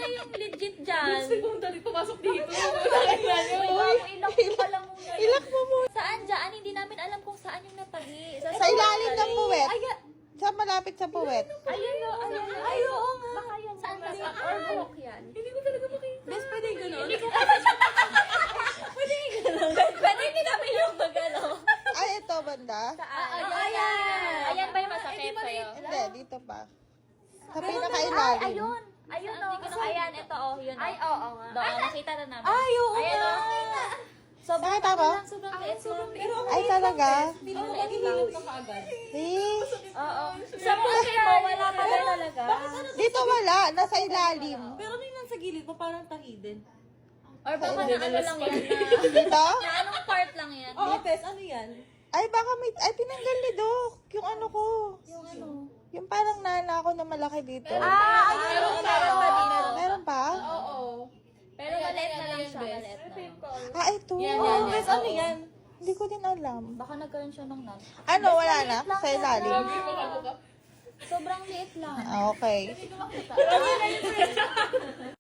na yung legit dyan. Gusto pumunta dito, pumasok dito. Ilak pa lang muna. Ilak mo muna. Saan dyan? Hindi namin alam kung saan yung natagi. Sa ilalim ng puwet. Ayan. Sa malapit sa puwet. Ayun o, ayun. Ay, oo nga. Baka yun. Saan ba? Or buhok yan. Hindi ko talaga makita. Bes, pwede gano'n. Hindi ko Pwede hindi namin yung magano. Ay, ito banda. Ayan. Ayan ba yung masakit sa'yo? Hindi, dito pa. Sa pinakailalim. Ayun. Ayun o. Ayan, ito o. Yun o. Ay, oo nga. Doon, nakita na namin. Ay, oo Ayan o. Sobrang Nakita mo? lang, sobrang liit lang. Ay, talaga? Oo, maghihilot ka kaagad. Eh, Oo. Sa puso mo, wala ka na talaga. dito wala. Nasa ilalim. Pero may nasa gilid pa, parang tahidin. Or baka na ano lang yan Dito? na anong part lang yan? Oo, Bes, ano yan? Ay, baka may... Ay, tinanggal ni Doc. Yung ano ko. Yung ano? Yung parang nana ko na malaki dito. Ayun. Meron pa din. Meron pa? Oo. Pero maliit na lang siya. Maliit na. Ah, ito. Oo, Bes, ano yan? Hindi ko din alam. Baka nagkaroon siya ng nan. Ano, wala na? Sa ilalim? Sobrang liit lang. Ah, okay.